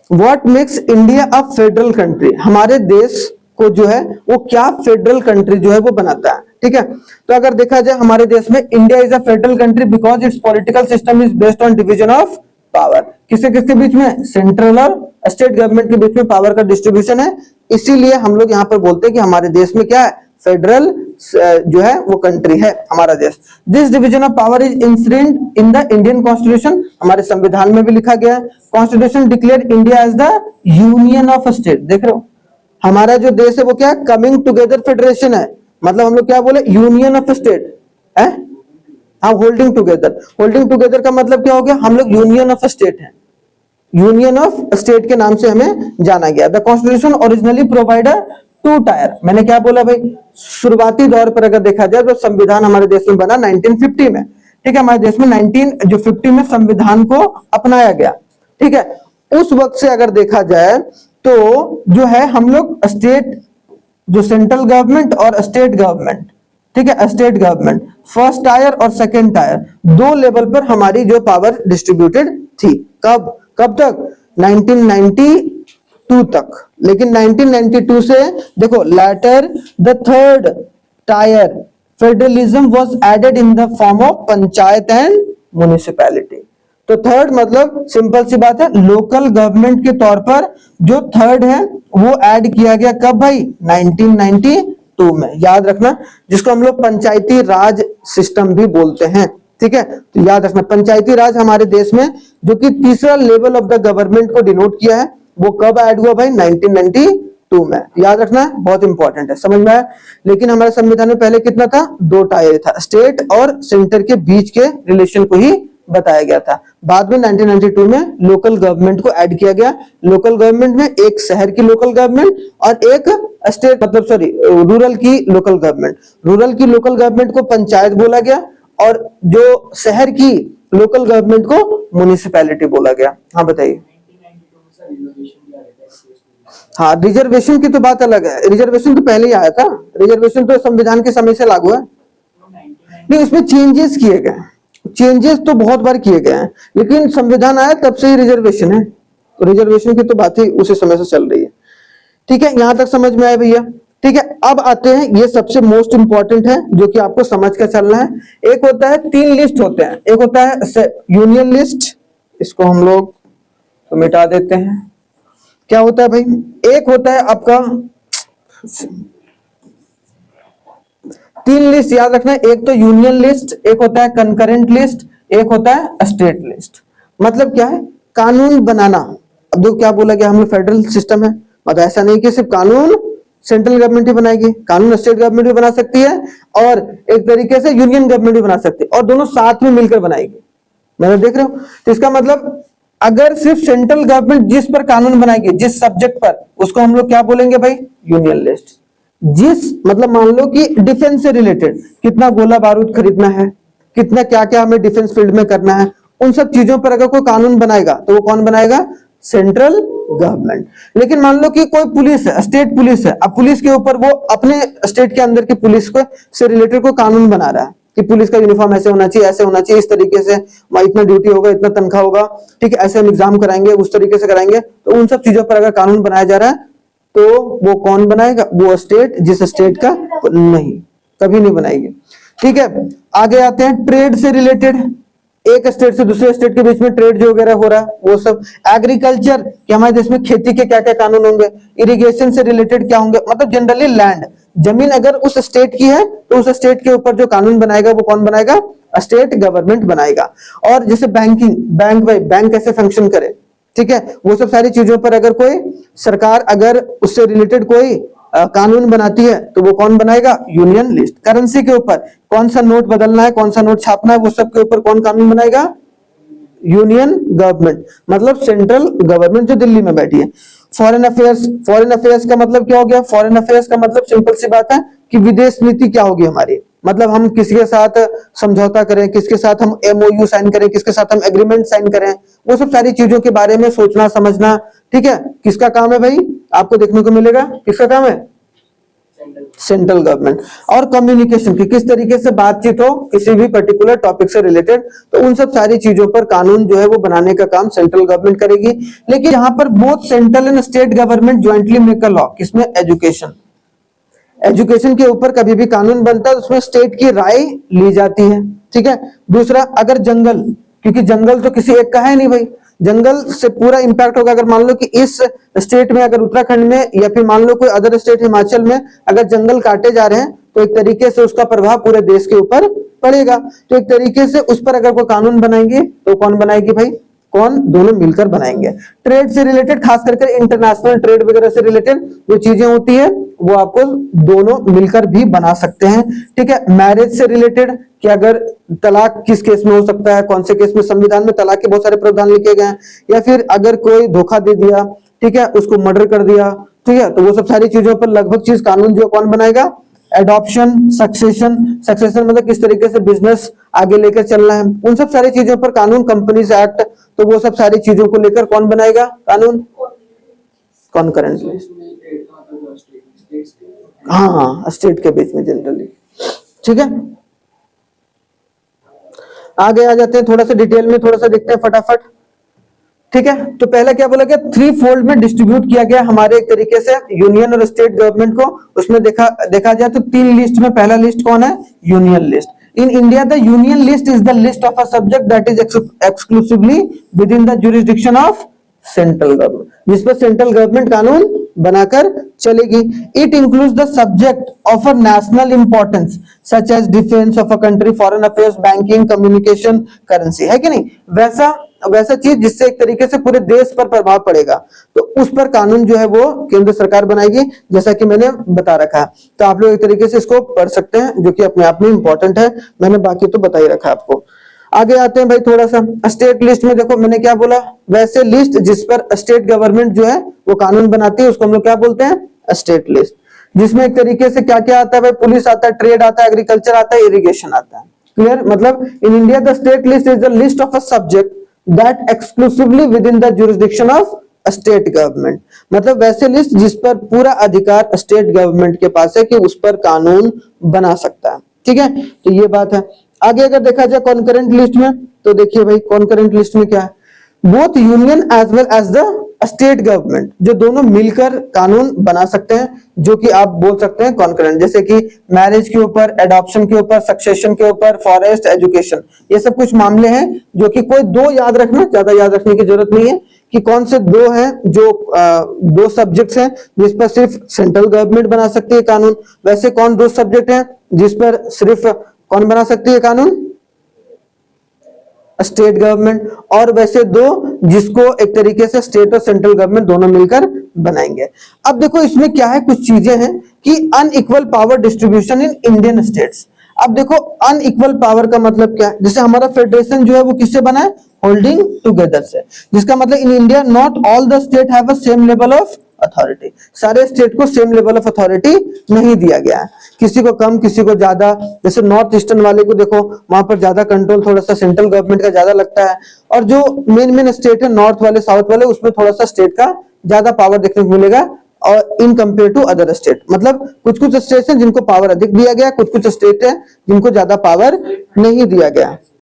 What makes India a federal country, हमारे देश को जो है वो क्या फेडरल कंट्री जो है वो बनाता है। ठीक है, तो अगर देखा जाए हमारे देश में India is a federal country because it's political system is based on division of power. किसके किसके बीच में, सेंट्रल और स्टेट गवर्नमेंट के बीच में पावर का डिस्ट्रीब्यूशन है। इसीलिए हम लोग यहाँ पर बोलते हैं कि हमारे देश में क्या है, फेडरल जो है वो कंट्री है हमारा देश। This division of power is enshrined in the Indian constitution, हमारे संविधान में भी लिखा गया है। Constitution declare India as the union of state. देख रहे हो, हमारा जो देश है वो क्या है, कमिंग टुगेदर फेडरेशन है। मतलब हम लोग क्या बोले, यूनियन ऑफ स्टेट है। हाँ, होल्डिंग टुगेदर, होल्डिंग टुगेदर का मतलब क्या हो गया, हम लोग यूनियन ऑफ स्टेट है। यूनियन ऑफ स्टेट के नाम से हमें जाना गया। The constitution originally provider two tier, मैंने क्या बोला भाई, शुरुआती दौर पर अगर देखा जाए तो संविधान हमारे देश में बना 1950 में। ठीक है, हमारे देश में 1950 में संविधान को अपनाया गया। ठीक है, उस वक्त से अगर देखा जाए तो जो है हम लोग स्टेट, जो सेंट्रल गवर्नमेंट और स्टेट गवर्नमेंट, ठीक है, स्टेट गवर्नमेंट फर्स्ट टायर और सेकेंड टायर दो लेवल पर हमारी जो पावर डिस्ट्रीब्यूटेड थी। कब कब तक, 1992 तक। लेकिन 1992 से देखो, later the third tier federalism was added in the form of panchayat and municipality. तो थर्ड मतलब सिंपल सी बात है, लोकल गवर्नमेंट के तौर पर जो थर्ड है वो ऐड किया गया। कब भाई, 1992 में। याद रखना, जिसको हम लोग पंचायती राज सिस्टम भी बोलते हैं। ठीक है, तो याद रखना पंचायती राज हमारे देश में जो कि तीसरा लेवल ऑफ द गवर्नमेंट को डिनोट किया है, वो कब ऐड हुआ भाई, 1992 में। याद रखना, बहुत इंपॉर्टेंट है, समझ में आया। लेकिन हमारे संविधान में पहले कितना था, दो टायर था, स्टेट और सेंटर के बीच के रिलेशन को ही बताया गया था। बाद में 1992 में लोकल गवर्नमेंट को ऐड किया गया। लोकल गवर्नमेंट में एक शहर की लोकल गवर्नमेंट और एक स्टेट मतलब सॉरी रूरल की लोकल गवर्नमेंट। रूरल की लोकल गवर्नमेंट को पंचायत बोला गया और जो शहर की लोकल गवर्नमेंट को म्युनिसिपैलिटी बोला गया। हाँ बताइए। हाँ, रिजर्वेशन की तो बात अलग है, रिजर्वेशन तो पहले ही आया था, रिजर्वेशन तो संविधान के समय से लागू है। नहीं, इसमें चेंजेस किए गए, चेंजेस तो बहुत बार किए गए हैं, लेकिन संविधान आया तब से ही रिजर्वेशन है। रिजर्वेशन की तो बात ही उसी समय से चल रही है। ठीक है, यहां तक समझ में आया भैया। ठीक है, अब आते हैं, ये सबसे मोस्ट इंपॉर्टेंट है जो कि आपको समझ कर चलना है। एक होता है, तीन लिस्ट होते हैं, एक होता है यूनियन लिस्ट, इसको हम लोग तो मिटा देते हैं। क्या होता है भाई, एक होता है आपका तीन लिस्ट, याद रखना, एक तो यूनियन लिस्ट, एक होता है कंकरेंट लिस्ट, एक होता है स्टेट लिस्ट। मतलब क्या है, कानून बनाना। अब देखो क्या बोला गया, हम लोग फेडरल सिस्टम है, मतलब ऐसा नहीं कि सिर्फ कानून सेंट्रल गवर्नमेंट ही बनाएगी, कानून स्टेट गवर्नमेंट भी बना सकती है और एक तरीके से यूनियन गवर्नमेंट भी बना सकती है, और दोनों साथ में मिलकर बनाएगी। मतलब देख रहे हो, तो इसका मतलब अगर सिर्फ सेंट्रल गवर्नमेंट जिस पर कानून बनाएगी, जिस सब्जेक्ट पर, उसको हम लोग क्या बोलेंगे भाई, यूनियन लिस्ट। जिस मतलब मान लो कि डिफेंस से रिलेटेड कितना गोला बारूद खरीदना है, कितना क्या क्या हमें डिफेंस फील्ड में करना है, उन सब चीजों पर अगर कोई कानून बनाएगा तो वो कौन बनाएगा, सेंट्रल गवर्नमेंट। लेकिन मान लो कि कोई पुलिस है, स्टेट पुलिस है, अब पुलिस के ऊपर वो अपने स्टेट के अंदर की पुलिस को से रिलेटेड कोई कानून बना रहा है कि पुलिस का यूनिफॉर्म ऐसे होना चाहिए, ऐसे होना चाहिए, इस तरीके से इतना ड्यूटी होगा, इतना तनख्वाह होगा, ठीक है, ऐसे हम एग्जाम कराएंगे, उस तरीके से कराएंगे। तो उन सब चीजों पर अगर कानून बनाया जा रहा है तो वो कौन बनाएगा, वो स्टेट, जिस स्टेट का नहीं, कभी नहीं बनाएगी। ठीक है, आगे आते हैं ट्रेड से रिलेटेड, एक स्टेट से दूसरे स्टेट के बीच में ट्रेड जो वगैरह हो रहा है वो सब। एग्रीकल्चर कि हमारे देश में खेती के क्या क्या कानून होंगे, इरिगेशन से रिलेटेड क्या होंगे, मतलब जनरली लैंड, जमीन अगर उस स्टेट की है तो उस स्टेट के ऊपर जो कानून बनाएगा वो कौन बनाएगा, स्टेट गवर्नमेंट बनाएगा। और जैसे बैंकिंग, बैंक कैसे फंक्शन करे, ठीक है, वो सब सारी चीजों पर अगर कोई सरकार अगर उससे रिलेटेड कोई कानून बनाती है तो वो कौन बनाएगा, यूनियन लिस्ट। करेंसी के ऊपर कौन सा नोट बदलना है, कौन सा नोट छापना है, वो सब के ऊपर कौन कानून बनाएगा, यूनियन गवर्नमेंट, मतलब सेंट्रल गवर्नमेंट जो दिल्ली में बैठी है। फॉरेन अफेयर्स का मतलब क्या हो गया, फॉरेन अफेयर्स का मतलब सिंपल सी बात है कि विदेश नीति क्या होगी हमारी, मतलब हम किसके साथ समझौता करें, किसके साथ हम MOU साइन करें, किसके साथ हम एग्रीमेंट साइन करें, वो सब सारी चीजों के बारे में सोचना समझना। ठीक है, किसका काम है भाई, आपको देखने को मिलेगा, किसका काम है, सेंट्रल गवर्नमेंट। और कम्युनिकेशन की किस तरीके से बातचीत हो किसी भी पर्टिकुलर टॉपिक से रिलेटेड, तो उन सब सारी चीजों पर कानून जो है वो बनाने का काम सेंट्रल गवर्नमेंट करेगी। लेकिन यहाँ पर both central and state government jointly make a law, किसमें, एजुकेशन, एजुकेशन के ऊपर कभी भी कानून बनता है उसमें स्टेट की राय ली जाती है, ठीक है। दूसरा, अगर जंगल, क्योंकि जंगल तो किसी एक का है नहीं भाई, जंगल से पूरा इंपैक्ट होगा। अगर मान लो कि इस स्टेट में, अगर उत्तराखंड में या फिर मान लो कोई अदर स्टेट हिमाचल में अगर जंगल काटे जा रहे हैं तो एक तरीके से उसका प्रभाव पूरे देश के ऊपर पड़ेगा। तो एक तरीके से उस पर अगर कोई कानून बनाएंगे तो कौन बनाएगी भाई, कौन, दोनों मिलकर बनाएंगे। ट्रेड से रिलेटेड, खास करके इंटरनेशनल ट्रेड वगैरह से रिलेटेड जो चीजें होती है वो आपको दोनों मिलकर भी बना सकते हैं, ठीक है। मैरिज से रिलेटेड कि अगर तलाक किस केस में हो सकता है, कौन से केस में, संविधान में तलाक के बहुत सारे प्रावधान लिखे गए हैं, या फिर अगर कोई धोखा दे दिया, ठीक है, उसको मर्डर कर दिया, ठीक है, तो वो सब सारी चीजों पर लगभग चीज कानून जो कौन बनाएगा, एडॉप्शन, सक्सेशन, सक्सेशन मतलब किस तरीके से बिजनेस आगे लेकर चलना है, उन सब सारी चीजों पर कानून, कंपनीज एक्ट, तो वो सब सारी चीजों को लेकर कौन बनाएगा कानून, कॉन्करेंट लिस्ट। हाँ, स्टेट के बीच में जनरली, ठीक है। आगे आ जाते हैं, थोड़ा सा डिटेल में थोड़ा सा देखते हैं फटाफट, ठीक है। तो पहला क्या बोला गया, 3 फोल्ड में डिस्ट्रीब्यूट किया गया हमारे एक तरीके से यूनियन और स्टेट गवर्नमेंट को। उसमें देखा जाए तो 3 लिस्ट में पहला लिस्ट कौन है, union list. In India the union list is the list of a subject that is exclusively within the jurisdiction of central government, जिस पर सेंट्रल गवर्नमेंट कानून बनाकर चलेगी। It includes the subject of a national importance such as defence of a country, foreign affairs, banking, communication, currency, है कि नहीं, वैसा चीज जिससे एक तरीके से पूरे देश पर प्रभाव पड़ेगा, तो उस पर कानून जो है वो केंद्र सरकार बनाएगी, जैसा कि मैंने बता रखा है। तो आप लोग एक तरीके से इसको पढ़ सकते हैं, जो कि अपने आप में इंपॉर्टेंट है, मैंने बाकी तो बता ही रखा है आपको। आगे आते हैं भाई, थोड़ा सा स्टेट लिस्ट में देखो, मैंने क्या बोला, वैसे लिस्ट जिस पर स्टेट गवर्नमेंट जो है वो कानून बनाती है उसको हम लोग क्या बोलते हैं, स्टेट लिस्ट, जिसमें एक तरीके से क्या क्या आता है भाई, पुलिस आता है, ट्रेड आता है, एग्रीकल्चर आता है, इरिगेशन आता है। क्लियर, मतलब इन India the state list is the list of a subject that exclusively within the jurisdiction of state government, मतलब वैसे लिस्ट जिस पर पूरा अधिकार स्टेट गवर्नमेंट के पास है कि उस पर कानून बना सकता है, ठीक है। तो ये बात है। आगे अगर देखा जाए कॉन्करेंट लिस्ट में, तो देखिए भाई कॉन्करेंट लिस्ट में क्या है, both union as well as the state government, जो दोनों मिलकर कानून बना सकते हैं, जो कि आप बोल सकते हैं कॉन्करेंट, जैसे कि मैरिज के ऊपर, एडॉप्शन के ऊपर, सक्सेशन के ऊपर, फॉरेस्ट, एजुकेशन, ये सब कुछ मामले हैं जो कि कोई 2 याद रखना, ज्यादा याद रखने की जरूरत नहीं है कि कौन से 2 हैं जो 2 सब्जेक्ट्स हैं जिस पर सिर्फ सेंट्रल गवर्नमेंट बना सकती है कानून, वैसे कौन 2 सब्जेक्ट हैं जिस पर सिर्फ कौन बना सकती है कानून, स्टेट गवर्नमेंट, और वैसे 2 जिसको एक तरीके से स्टेट और सेंट्रल गवर्नमेंट दोनों मिलकर बनाएंगे। अब देखो इसमें क्या है, कुछ चीजें हैं कि unequal power distribution in Indian states. अब देखो अनइक्वल पावर का मतलब क्या है, जैसे हमारा फेडरेशन जो है वो किससे बना है, होल्डिंग टुगेदर से, जिसका मतलब in India not all the state have a same level of authority, सारे स्टेट को सेम लेवल ऑफ अथॉरिटी नहीं दिया गया है, किसी को कम किसी को ज्यादा। जैसे नॉर्थ ईस्टर्न वाले को देखो, वहां पर ज्यादा कंट्रोल थोड़ा सा सेंट्रल गवर्नमेंट का ज्यादा लगता है, और जो मेन स्टेट है नॉर्थ वाले, साउथ वाले, उसमें थोड़ा सा स्टेट का ज्यादा पावर देखने को मिलेगा, और in compare to other state, मतलब कुछ कुछ स्टेट हैं जिनको पावर अधिक दिया गया, कुछ कुछ स्टेट है जिनको ज्यादा पावर नहीं दिया गया।